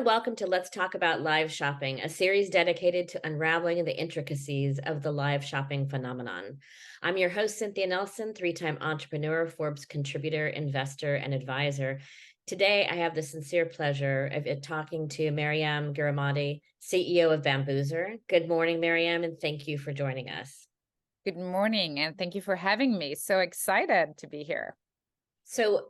welcome to Let's Talk About Live Shopping, a series dedicated to unraveling the intricacies of the live shopping phenomenon. I'm your host, Cynthia Nelson, three-time entrepreneur, Forbes contributor, investor, and advisor. Today, I have the sincere pleasure of talking to Maryam Giramadi, CEO of Bambuser. Good morning, Maryam, and thank you for joining us. Good morning, and thank you for having me. So excited to be here. So,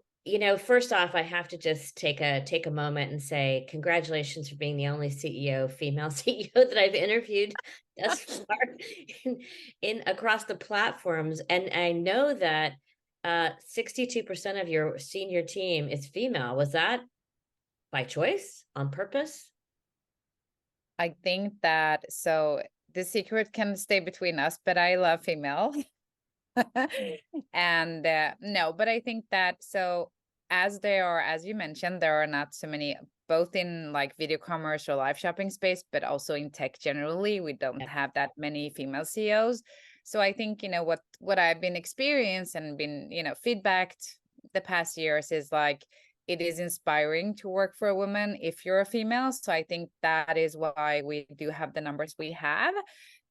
first off, I have to just take a moment and say congratulations for being the only CEO, female CEO that I've interviewed thus far in across the platforms. And I know that 62% of your senior team is female. Was that by choice, on purpose? I think that the secret can stay between us, but I love female. And no, but I think that as you mentioned, there are not so many, both in like video commerce or live shopping space, but also in tech generally, we don't have that many female CEOs. So I think, what I've been experienced and been, feedbacked the past years is like, it is inspiring to work for a woman if you're a female. So I think that is why we do have the numbers we have.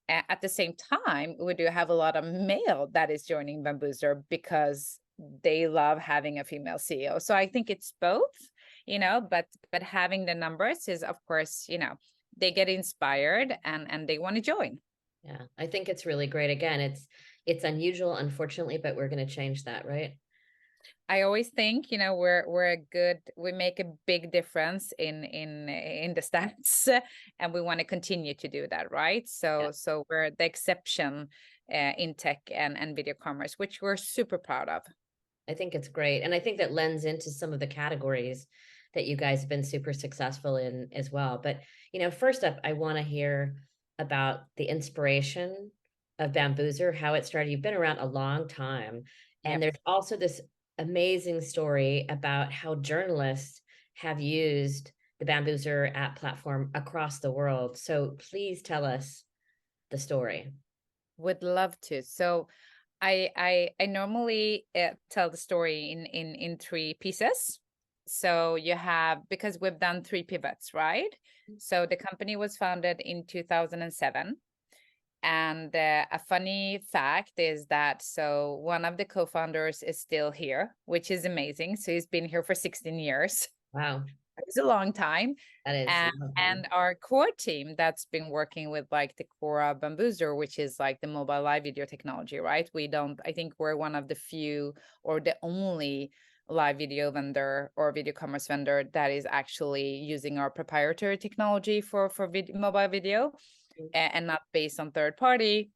At the same time, we do have a lot of male that is joining Bambuser because they love having a female CEO. So I think it's both, but having the numbers is, of course, they get inspired and they want to join. Yeah, I think it's really great. Again, it's unusual, unfortunately, but we're going to change that, right? I always think, we make a big difference in the stats, and we want to continue to do that, right? Yeah. So we're the exception in tech and video commerce, which we're super proud of. I think it's great. And I think that lends into some of the categories that you guys have been super successful in as well. But, first up, I want to hear about the inspiration of Bambuser, how it started. You've been around a long time. And Yep. there's also this amazing story about how journalists have used the Bambuser app platform across the world. So please tell us the story. Would love to. So I normally tell the story in three pieces. So you have, because we've done three pivots, right? So the company was founded in 2007. And a funny fact is that one of the co-founders is still here, which is amazing. So he's been here for 16 years. Wow. It's a long time. That is a long time. And our core team that's been working with like the core Bambuser, which is like the mobile live video technology, right? I think we're one of the few or the only live video vendor or video commerce vendor that is actually using our proprietary technology for mobile video and not based on third party.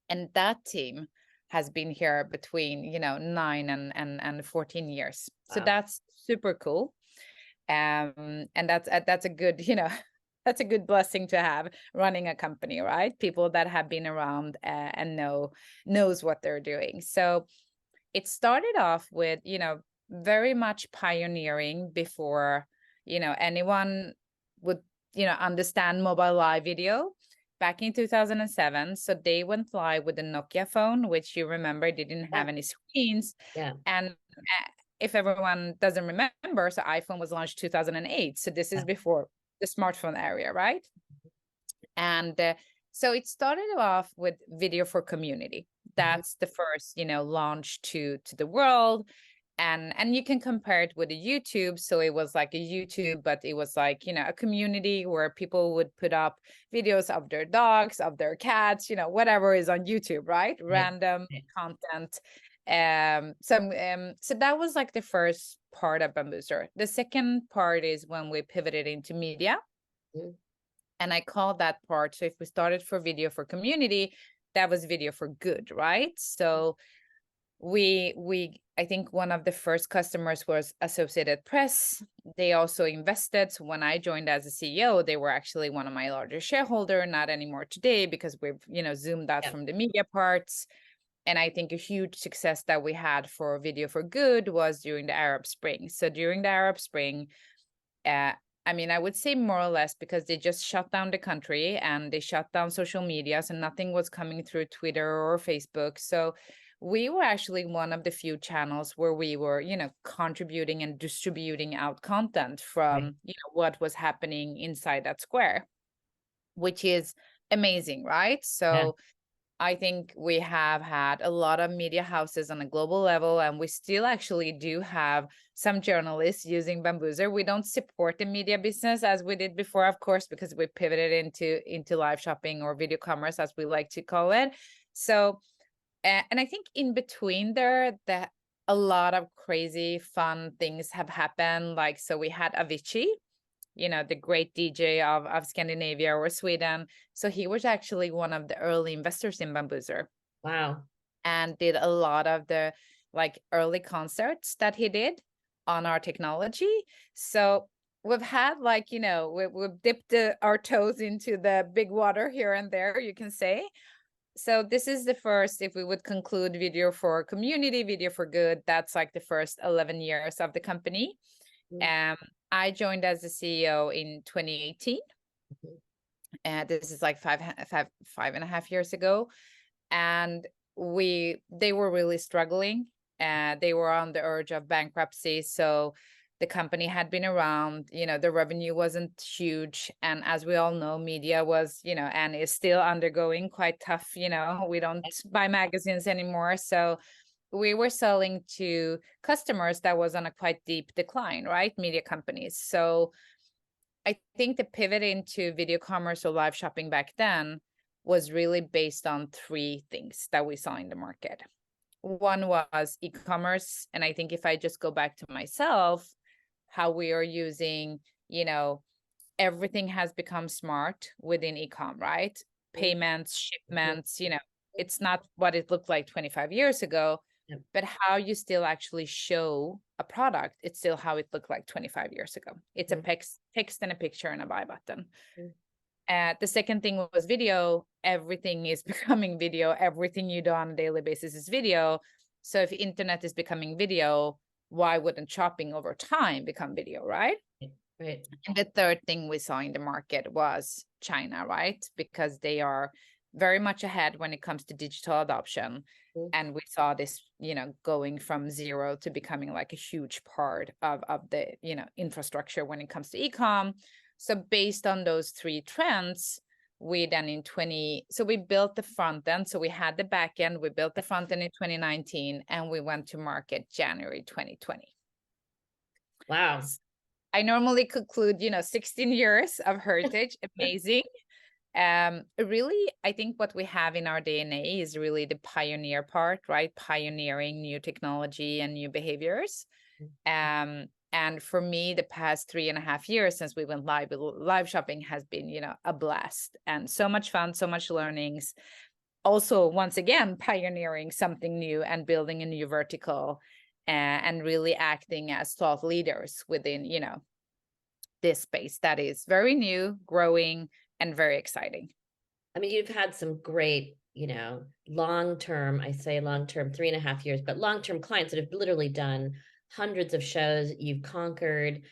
And that team has been here between 9 and 14 years. Wow. So that's super cool. And that's a good that's a good blessing to have running a company, right? People that have been around and knows what they're doing. So it started off with very much pioneering before anyone would understand mobile live video back in 2007. So they went live with the Nokia phone, which you remember didn't have any screens. Yeah. And if everyone doesn't remember, so iPhone was launched 2008. So this is before the smartphone area, right? And so it started off with video for community. That's the first, launch to the world. And you can compare it with a YouTube. So it was like a YouTube, but it was like, a community where people would put up videos of their dogs, of their cats, whatever is on YouTube, right? Random content. So that was like the first part of Bambuser. The second part is when we pivoted into media. And I call that part. So if we started for video for community, that was video for good, right? So I think one of the first customers was Associated Press. They also invested. So when I joined as a CEO, they were actually one of my largest shareholder, not anymore today because we've, zoomed out from the media parts. And I think a huge success that we had for video for good was during the Arab Spring. So during the Arab Spring, I would say more or less because they just shut down the country and they shut down social media. So nothing was coming through Twitter or Facebook. So we were actually one of the few channels where we were, contributing and distributing out content Right. from, what was happening inside that square, which is amazing, right? Yeah. So I think we have had a lot of media houses on a global level, and we still actually do have some journalists using Bambuser. We don't support the media business as we did before, of course, because we pivoted into live shopping or video commerce, as we like to call it. So, and I think in between there, that a lot of crazy fun things have happened. Like, so we had Avicii, the great DJ of Scandinavia or Sweden. So he was actually one of the early investors in Bambuser Wow. and did a lot of the like early concerts that he did on our technology. So we've had like, we've dipped our toes into the big water here and there, you can say. So this is the first, if we would conclude video for community, video for good, that's like the first 11 years of the company. Mm. Um, I joined as a CEO in 2018. Mhm. And this is like five and a half years ago. And they were really struggling. They were on the urge of bankruptcy. So the company had been around, the revenue wasn't huge. And as we all know, media was, and is still undergoing quite tough, we don't buy magazines anymore. So we were selling to customers that was on a quite deep decline, right? Media companies. So I think the pivot into video commerce or live shopping back then was really based on three things that we saw in the market. One was e-commerce. And I think if I just go back to myself, how we are using, everything has become smart within e-com, right? Mhm. Payments, Mhm. shipments, it's not what it looked like 25 years ago, Yep. but how you still actually show a product, it's still how it looked like 25 years ago. It's a Mhm. text and a picture and a buy button. Mhm. The second thing was video. Everything is becoming video. Everything you do on a daily basis is video. So if internet is becoming video, why wouldn't shopping over time become video, right? Right. And the third thing we saw in the market was China, right? Because they are very much ahead when it comes to digital adoption. Mhm. And we saw this, going from zero to becoming like a huge part of the, infrastructure when it comes to e-com. So based on those three trends, we then so we built the front end. So we had the back end, we built the front end in 2019, and we went to market January 2020. Wow. I normally conclude, 16 years of heritage, amazing. Really, I think what we have in our DNA is really the pioneer part, right? Pioneering new technology and new behaviors. And for me, the past 3.5 years since we went live, live shopping has been, a blast and so much fun, so much learnings. Also, once again, pioneering something new and building a new vertical, and really acting as thought leaders within, this space that is very new, growing, and very exciting. I mean, you've had some great, long term, I say long term, 3.5 years, but long term clients that have literally done hundreds of shows. You've conquered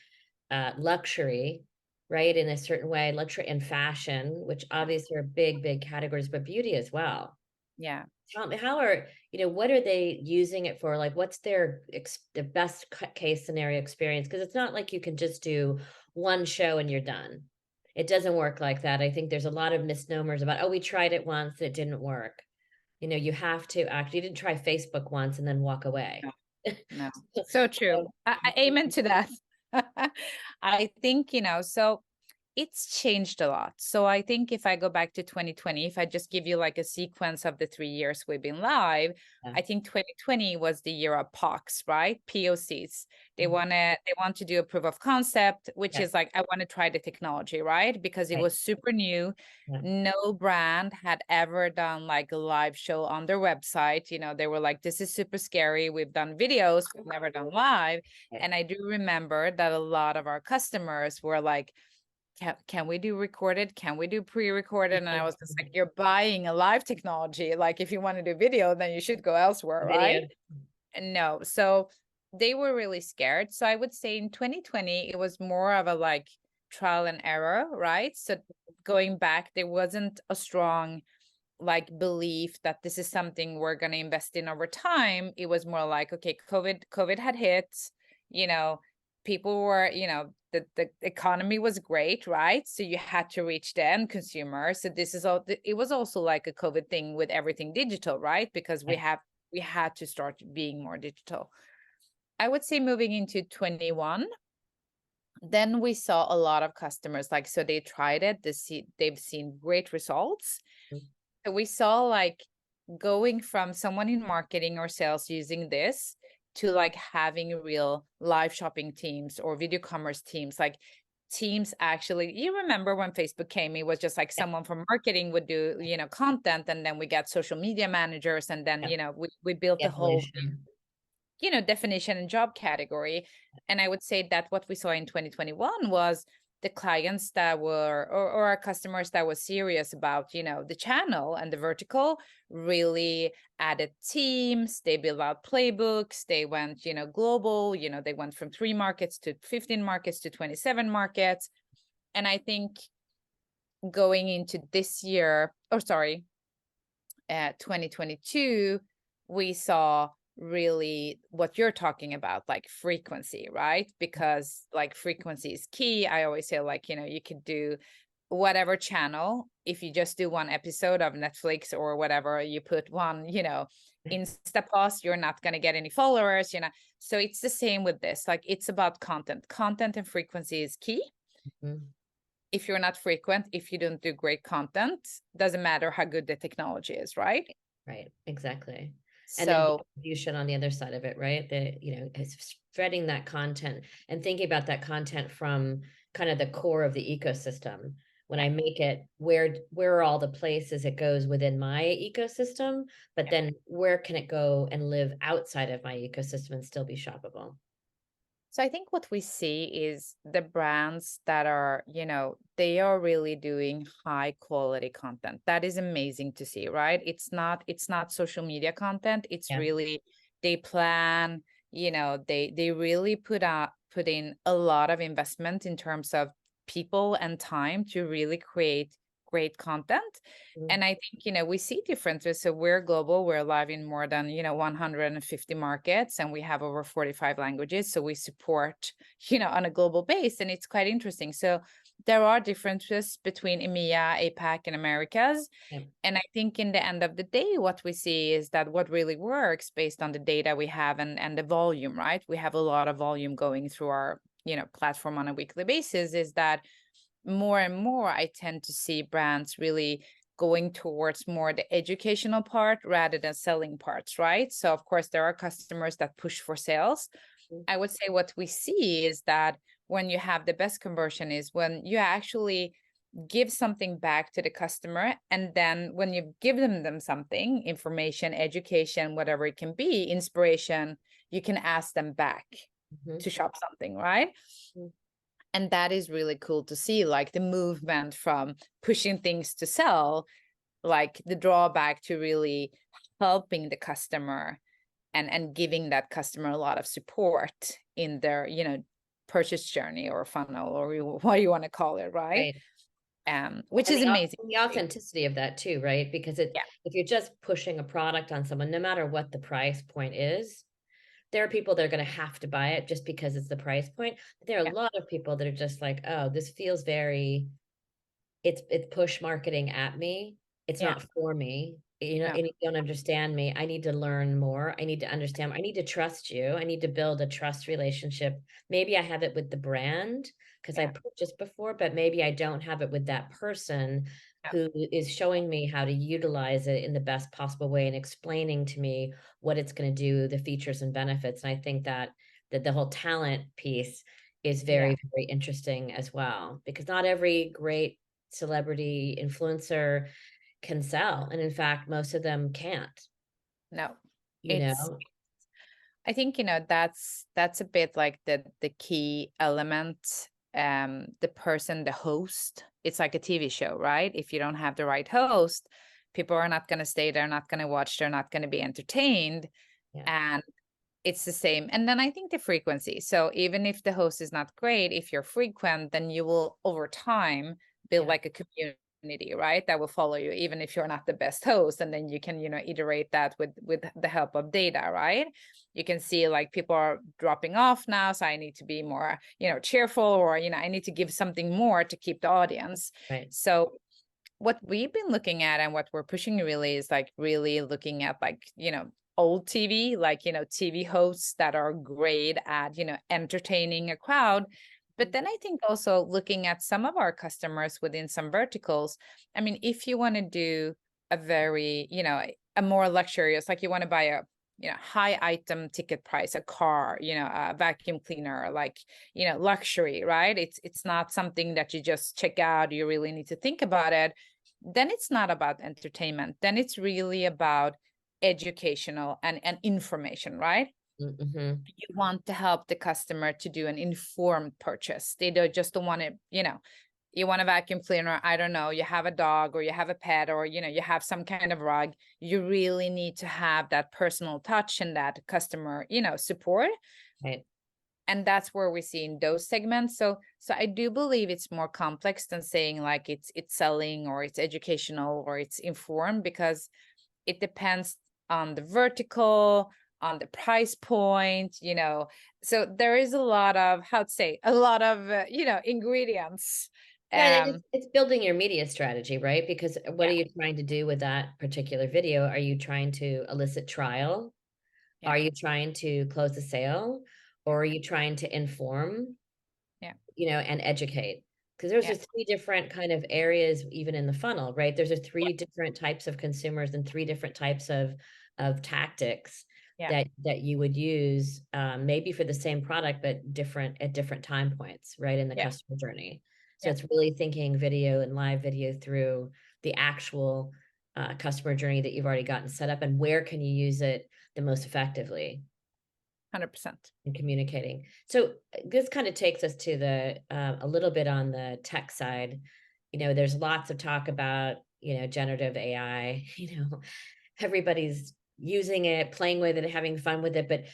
luxury, right? In a certain way, luxury and fashion, which obviously are big, big categories, but beauty as well. Yeah. Tell me, what are they using it for? Like, what's the best case scenario experience? Because it's not like you can just do one show and you're done. It doesn't work like that. I think there's a lot of misnomers about, oh, we tried it once, it didn't work. You have to act. You didn't try Facebook once and then walk away. No, no. So true. I amen to that. I think, so it's changed a lot. So I think if I go back to 2020, if I just give you like a sequence of the 3 years we've been live, Yeah. I think 2020 was the year of POCs, right? POCs. Mhm. They want to do a proof of concept, which Yes. is like, I want to try the technology, right? Because it Right. was super new. Yeah. No brand had ever done like a live show on their website. They were like, this is super scary. We've done videos, we've never done live. Right. And I do remember that a lot of our customers were like, can we do recorded? Can we do pre-recorded? And I was just like, you're buying a live technology. Like if you want to do video, then you should go elsewhere, right? Video. And no. So they were really scared. So I would say in 2020, it was more of a like trial and error, right? So going back, there wasn't a strong like belief that this is something we're going to invest in over time. It was more like, okay, COVID had hit, you know, people were, you know, the economy was great, right? So you had to reach the end consumer. So this is all, it was also like a COVID thing with everything digital, right? Because we had to start being more digital. I would say moving into 21, then we saw a lot of customers, like, so they tried it, they've seen great results. Mhm. So we saw like going from someone in marketing or sales using this to like having real live shopping teams or video commerce teams, like teams actually, you remember when Facebook came, it was just like Yeah, someone from marketing would do, you know, content, and then we got social media managers, and then, yeah, you know, we built the a whole, evolution. you know, definition and job category. And I would say that what we saw in 2021 was the clients that were, or our customers that was serious about, you know, the channel and the vertical, really added teams, they built out playbooks, they went, you know, global, you know, they went from 3 markets to 15 markets to 27 markets. And I think going into this year, or sorry, 2022, we saw really what you're talking about, like frequency, right? Because like frequency is key. I always say, like, you know, you could do whatever channel. If you just do one episode of Netflix or whatever, you put one, you know, Insta post, you're not going to get any followers, you know. So it's the same with this. Like, it's about content. Content and frequency is key. Mhm. If you're not frequent, if you don't do great content, doesn't matter how good the technology is, right? Right, exactly. And then So distribution on the other side of it, right? Is spreading that content and thinking about that content from kind of the core of the ecosystem. When yeah, I make it, where are all the places it goes within my ecosystem, but yeah. then where can it go and live outside of my ecosystem and still be shoppable? So I think what we see is the brands that are, you know, they are really doing high quality content. That is amazing to see, right? It's not social media content. It's Yeah. really, they plan, you know, they really put in a lot of investment in terms of people and time to really create great content. Mhm. And I think, you know, we see differences. So we're global, we're live in more than, you know, 150 markets, and we have over 45 languages. So we support, you know, on a global base, and it's quite interesting. So there are differences between EMEA, APAC, and Americas. Yeah. And I think in the end of the day, what we see is that what really works based on the data we have and the volume, right? We have a lot of volume going through our, you know, platform on a weekly basis, is that more and more I tend to see brands really going towards more the educational part rather than selling parts, right? So of course there are customers that push for sales. Mhm. I would say what we see is that when you have the best conversion is when you actually give something back to the customer, and then when you give them something, information, education, whatever it can be, inspiration, you can ask them back Mhm. to shop something, right? Mhm. And that is really cool to see, like the movement from pushing things to sell, like the drawback to really helping the customer and giving that customer a lot of support in their, you know, purchase journey or funnel, or what do you want to call it, right? Right. Which And is amazing the to see. authenticity of that too, right? Because Yeah, if you're just pushing a product on someone, no matter what the price point is, there are people that are going to have to buy it just because it's the price point. But there are a yeah, lot of people that are just like, oh, this feels very, it's push marketing at me. It's yeah, not for me. You know, no, and you don't understand me. I need to learn more. I need to understand. I need to trust you. I need to build a trust relationship. Maybe I have it with the brand because I yeah, purchased before, but maybe I don't have it with that person yeah, who is showing me how to utilize it in the best possible way and explaining to me what it's going to do, the features and benefits. And I think that the whole talent piece is yeah, very, very interesting as well, because not every great celebrity influencer can sell. And in fact, most of them can't, no. you It's, know? I think, you know, that's a bit like the key element. The person, the host, it's like a TV show, right? If you don't have the right host, people are not going to stay, they're not going to watch, they're not going to be entertained. Yeah. And it's the same. And then I think the frequency. So even if the host is not great, if you're frequent, then you will over time build Yeah. like a community community, right? That will follow you, even if you're not the best host. And then you can, iterate that with the help of data, right? You can see like people are dropping off now, so I need to be more, cheerful, or, I need to give something more to keep the audience. Right. So what we've been looking at and what we're pushing really is like really looking at like, old TV, like, TV hosts that are great at, entertaining a crowd. But then I think also looking at some of our customers within some verticals. I mean, if you want to do a very, a more luxurious, like you want to buy a, high item ticket price, a car, a vacuum cleaner, like, luxury, right? It's not something that you just check out. You really need to think about it. Then it's not about entertainment. Then it's really about educational and information, right? Mm-hmm. You want to help the customer to do an informed purchase. They don't want to, you want a vacuum cleaner, I don't know, you have a dog or you have a pet, or, you have some kind of rug. You really need to have that personal touch and that customer, support. Right. And that's where we see in those segments. So I do believe it's more complex than saying like it's selling or it's educational or it's informed, because it depends on the vertical, on the price point, so there is a lot of, how to say, a lot of ingredients. Yeah, and it's building your media strategy, right? Because what are Yeah, you trying to do with that particular video? Are you trying to elicit trial? yeah, Are you trying to close the sale? yeah, Or are you trying to inform, yeah, and educate? Because there's yeah, just three different kind of areas even in the funnel, right? There's a yeah, three different types of consumers and three different types of tactics yeah, that you would use, maybe for the same product, but different at different time points, right, in the yeah, customer journey. So yeah, it's really thinking video and live video through the actual customer journey that you've already gotten set up, and where can you use it the most effectively 100%. in communicating. So this kind of takes us to the a little bit on the tech side. There's lots of talk about, generative AI. Everybody's using it, playing with it, having fun with it. But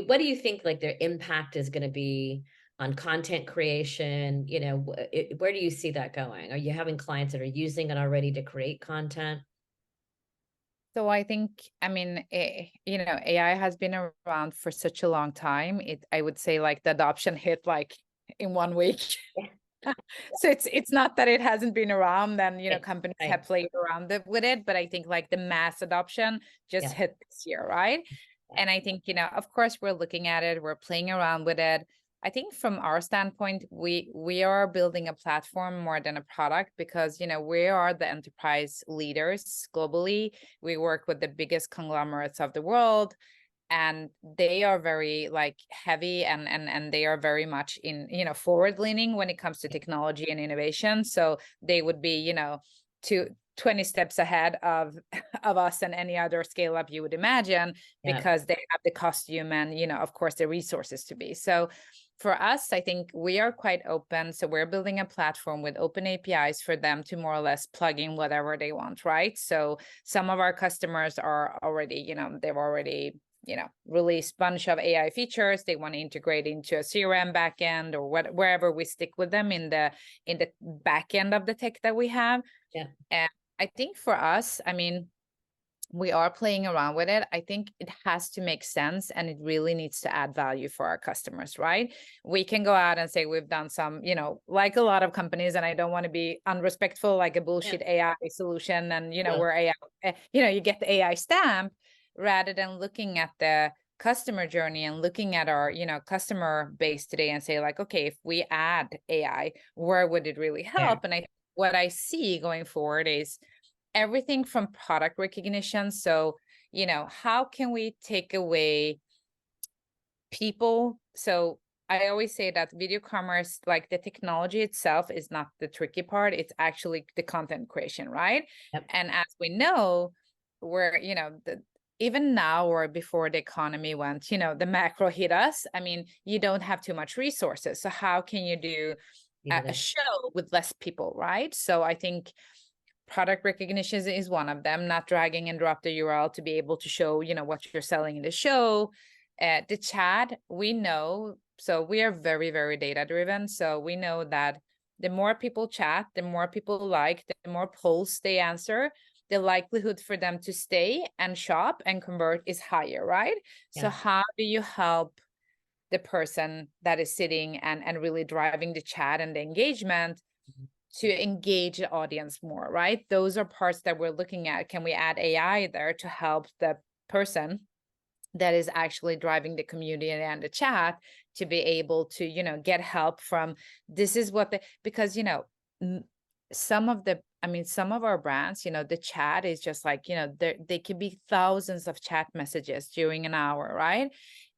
what do you think like their impact is going to be on content creation? Where do you see that going? Are you having clients that are using it already to create content? So I think, I mean, AI has been around for such a long time. I would say like the adoption hit like in 1 week. So it's not that it hasn't been around, then Right, companies right, have played around with it, but I think like the mass adoption just yeah, hit this year, right? yeah, And I think, of course we're looking at it, we're playing around with it. I think from our standpoint, we are building a platform more than a product, because we are the enterprise leaders globally. We work with the biggest conglomerates of the world, and they are very like heavy and they are very much in forward leaning when it comes to technology and innovation. So they would be 20 steps ahead of of us and any other scale up you would imagine, yeah, because they have the costume and of course the resources to be. So for us, I think we are quite open. So we're building a platform with open APIs for them to more or less plug in whatever they want, right? So some of our customers are already, they've already release bunch of AI features. They want to integrate into a CRM backend or wherever we stick with them in the backend of the tech that we have. yeah, And I think for us, I mean, we are playing around with it. I think it has to make sense and it really needs to add value for our customers, right? We can go out and say we've done some, like a lot of companies, and I don't want to be unrespectful, like a yeah. bullshit AI solution, and No, we're AI, you get the AI stamp, rather than looking at the customer journey and looking at our customer base today and say like, okay, if we add AI, where would it really there. help? And what I see going forward is everything from product recognition. So, how can we take away people? So I always say that video commerce, like the technology itself, is not the tricky part. It's actually the content creation, right? Yep. And as we know, we're, even now or before the economy went, the macro hit us. I mean, you don't have too much resources. So how can you do Even a though, show with less people, right? So I think product recognition is one of them, not dragging and drop the URL to be able to show what you're selling in the show. The chat, we know, so we are very very data driven, so we know that the more people chat, the more people like, the more polls they answer, the likelihood for them to stay and shop and convert is higher, right? So Yeah. how do you help the person that is sitting and really driving the chat and the engagement to engage the audience more, right? Those are parts that we're looking at. Can we add AI there to help the person that is actually driving the community and the chat to be able to, get help from, this is what the, because, some of the, I mean, some of our brands, the chat is just like, they could be thousands of chat messages during an hour, right?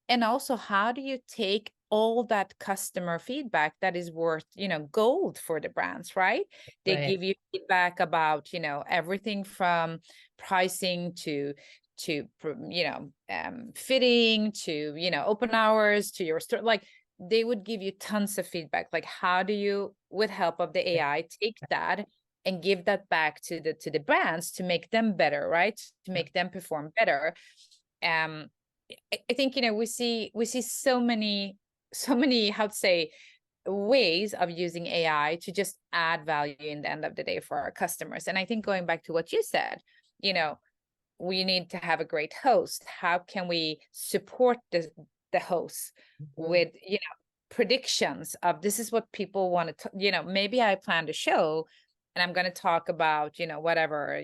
And also, how do you take all that customer feedback that is worth, gold for the brands, right? They Right. give you feedback about, everything from pricing fitting to, open hours to your store. Like, they would give you tons of feedback. Like, how do you, with help of the AI, take that and give that back to the brands to make them better, right? To Yeah. make them perform better. I think, we see so many how to say, ways of using AI to just add value in the end of the day for our customers. And I think, going back to what you said, we need to have a great host. How can we support the host Mhm. with, predictions of, this is what people want to, maybe I planned a show and I'm going to talk about, whatever,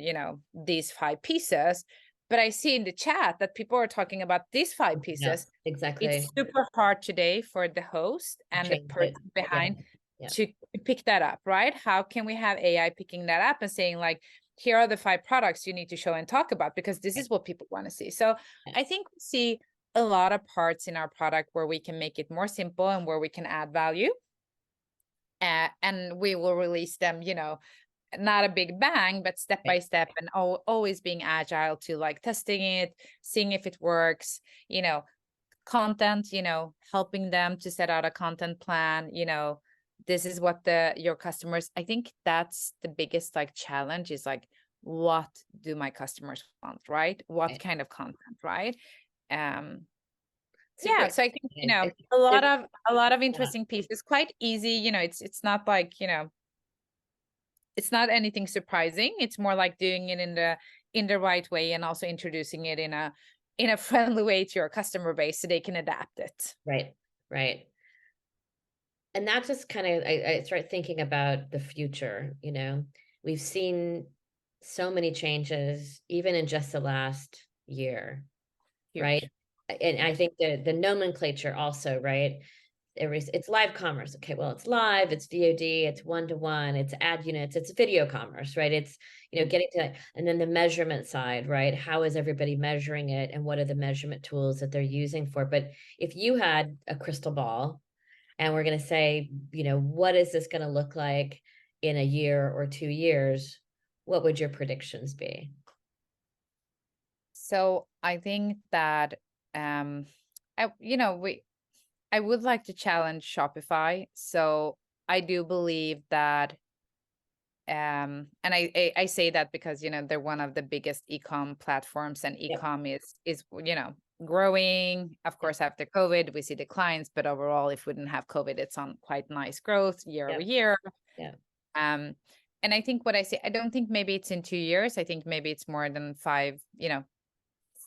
these 5 pieces, but I see in the chat that people are talking about these 5 pieces. Yes, It's exactly. super hard today for the host and the Change person it. Yeah. behind Yeah. to pick that up, right? How can we have AI picking that up and saying, like, here are the 5 products you need to show and talk about, because this is what people want to see. So Yeah. I think we see a lot of parts in our product where we can make it more simple and where we can add value. And we will release them, not a big bang, but step Right. by step, and always being agile to, like, testing it, seeing if it works, content, helping them to set out a content plan, this is what your customers, I think that's the biggest, like, challenge, is like, what do my customers want, right? What Right. kind of content, right? um Super yeah, so I think, exciting. a lot of Yeah. interesting pieces, quite easy, it's not like, it's not anything surprising. It's more like doing it in the right way, and also introducing it in a friendly way to your customer base so they can adapt it. Right. Right. And that just kind of, I start thinking about the future, we've seen so many changes, even in just the last year, right? Huge. And I think the nomenclature also, right? It's live commerce. Okay, well, it's live, it's VOD, it's one-to-one, it's ad units, it's video commerce, right? It's, getting to, and then the measurement side, right? How is everybody measuring it, and what are the measurement tools that they're using for? But if you had a crystal ball and we're going to say, what is this going to look like in a year or 2 years, what would your predictions be? So I think that, I you know we I would like to challenge Shopify. So I do believe that, and I say that because, they're one of the biggest e-com platforms, and Yep. e-com is growing. Of Yep. course, after COVID we see declines, but overall, if we didn't have COVID, it's on quite nice growth year over Yep. year. Yep. um and I think what I say, I don't think maybe it's in 2 years. I think maybe it's more than 5,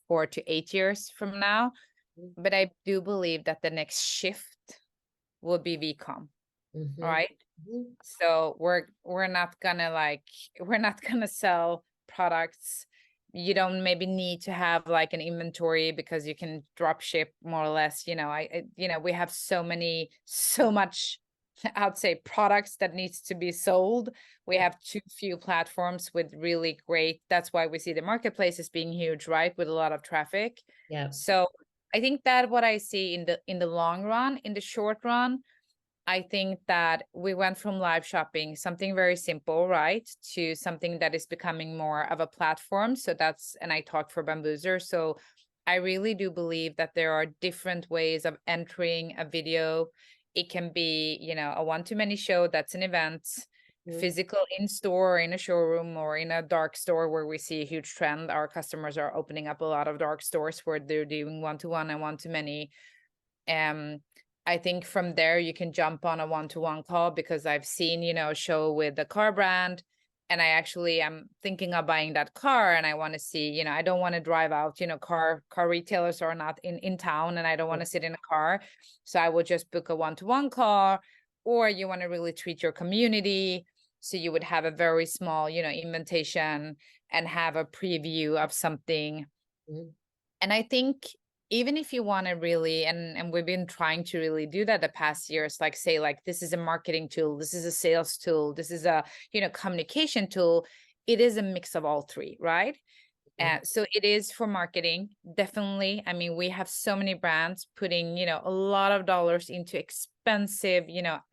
4 to 8 years from now. But I do believe that the next shift will be vcom, Mm-hmm. right? Mm-hmm. So we're not gonna, like, we're not gonna sell products. You don't maybe need to have, like, an inventory, because you can drop ship more or less. We have so much, I'd say, products that needs to be sold. We Yep. have too few platforms with really great. That's why we see the marketplace as being huge, right? With a lot of traffic. Yep. So I think that what I see in the long run. In the short run, I think that we went from live shopping, something very simple, right, to something that is becoming more of a platform. So and I talk for Bambuser. So I really do believe that there are different ways of entering a video. It can be, a one-to-many show, that's an event, Mm-hmm. physical in store, or in a showroom, or in a dark store, where we see a huge trend. Our customers are opening up a lot of dark stores where they're doing one-to-one and one-to-many. um I think from there you can jump on a one-to-one call, because I've seen, a show with the car brand, and I actually am thinking of buying that car, and I want to see, I don't want to drive out, car retailers are not in town, and I don't want to sit in a car. So I will just book a one-to-one call. Or you want to really treat your community. So you would have a very small, invitation and have a preview of something. Mhm. And I think even if you want to really, and we've been trying to really do that the past years, like say, like, this is a marketing tool, this is a sales tool, this is a, communication tool. It is a mix of all three, right? So it is for marketing, definitely. I mean, we have so many brands putting, a lot of dollars into expensive,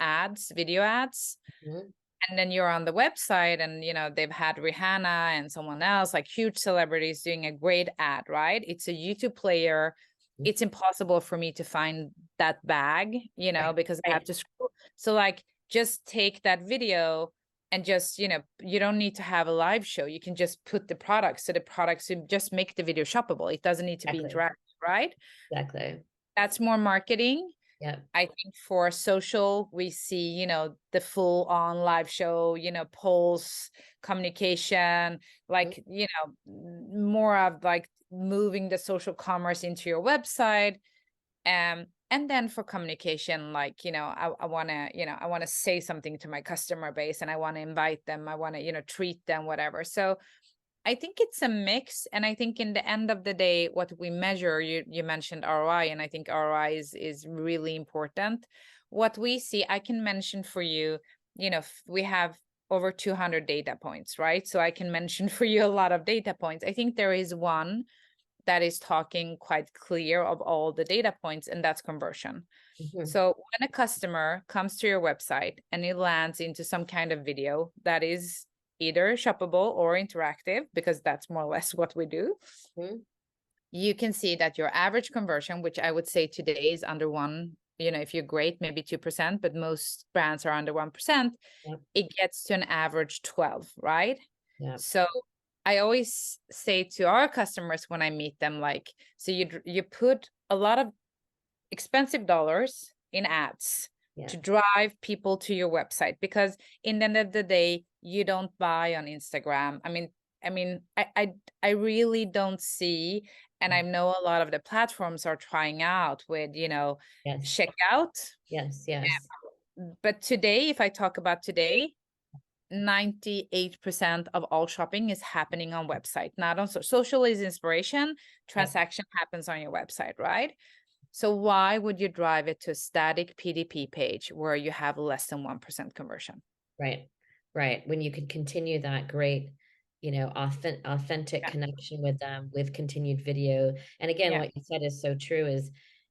ads, video ads. Mhm. And then you're on the website, and they've had Rihanna and someone else, like huge celebrities, doing a great ad, right? It's a YouTube player. Mhm. It's impossible for me to find that bag, Right, because I have right, to scroll. So like, just take that video and just, you don't need to have a live show. You can just put the products, so the products just make the video shoppable. It doesn't need to be exactly, interactive, right? exactly. That's more marketing. Yeah, I think for social, we see, the full on live show, polls, communication, mhm, like, more of like moving the social commerce into your website. And then for communication, like, I want to, I want to say something to my customer base, and I want to invite them. I want to, treat them, whatever. So I think it's a mix. And I think in the end of the day, what we measure, you mentioned ROI, and I think ROI is really important. What we see, I can mention for you, we have over 200 data points, right? So I can mention for you a lot of data points. I think there is one that is talking quite clear of all the data points, and that's conversion. mhm, So when a customer comes to your website and it lands into some kind of video that is either shoppable or interactive, because that's more or less what we do, mhm. you can see that your average conversion, which I would say today is under one, if you're great, maybe 2%, but most brands are under 1%, Yep, it gets to an average 12, right? yep, So I always say to our customers when I meet them, like, so you put a lot of expensive dollars in ads yeah, to drive people to your website, because in the end of the day, you don't buy on Instagram. I really don't see, and yeah. I know a lot of the platforms are trying out with, Yes, checkout. yes, yes, But today, if I talk about today, 98% of all shopping is happening on website, not on social is inspiration. yep. Transaction happens on your website, right? So why would you drive it to a static PDP page where you have less than 1% conversion? Right, right. When you could continue that great, authentic Yeah. connection with them with continued video. And again, Yeah. what you said is so true is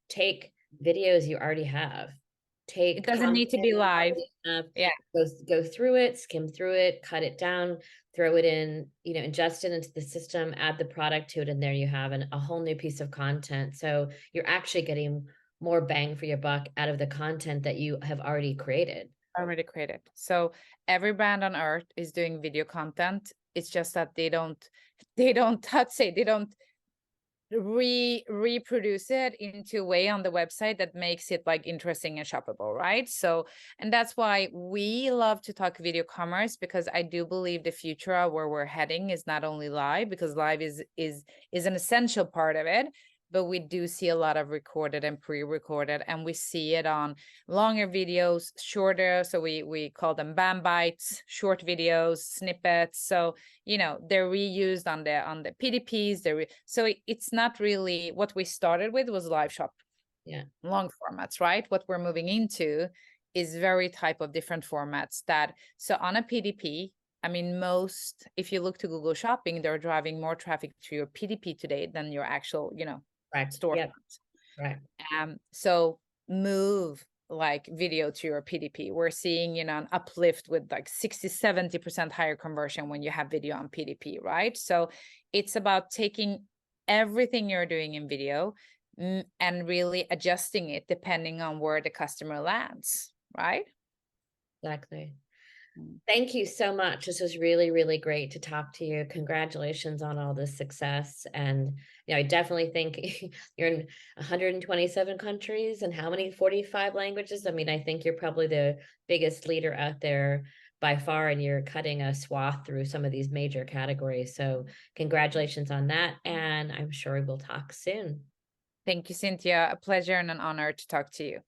take videos you already have, It take doesn't content need to be you live. already have, Yeah. go through it, skim through it, cut it down, throw it in, ingest it into the system, add the product to it, and there you have a whole new piece of content. So you're actually getting more bang for your buck out of the content that you have already created. Already created. So every brand on earth is doing video content. It's just that they don't touch it. They don't reproduce it into a way on the website that makes it like interesting and shoppable, right? So, and that's why we love to talk video commerce, because I do believe the future of where we're heading is not only live, because live is an essential part of it, but we do see a lot of recorded and pre-recorded, and we see it on longer videos, shorter, so we call them bam bites, short videos, snippets. So they're reused on the PDPs. So it's not really what we started with was live shop Yeah, long formats, right? What we're moving into is very type of different formats. That so on a PDP, I mean, most, if you look to Google Shopping, they're driving more traffic to your PDP today than your actual, correct. Yep, storefront. right. So move like video to your PDP. We're seeing, an uplift with like 60-70% higher conversion when you have video on PDP, right? So it's about taking everything you're doing in video, and really adjusting it depending on where the customer lands, right? Exactly. Mm. Thank you so much. This was really, really great to talk to you. Congratulations on all this success. And I definitely think you're in 127 countries and how many 45 languages? I mean, I think you're probably the biggest leader out there by far, and you're cutting a swath through some of these major categories. So congratulations on that. And I'm sure we'll talk soon. Thank you, Cynthia. A pleasure and an honor to talk to you.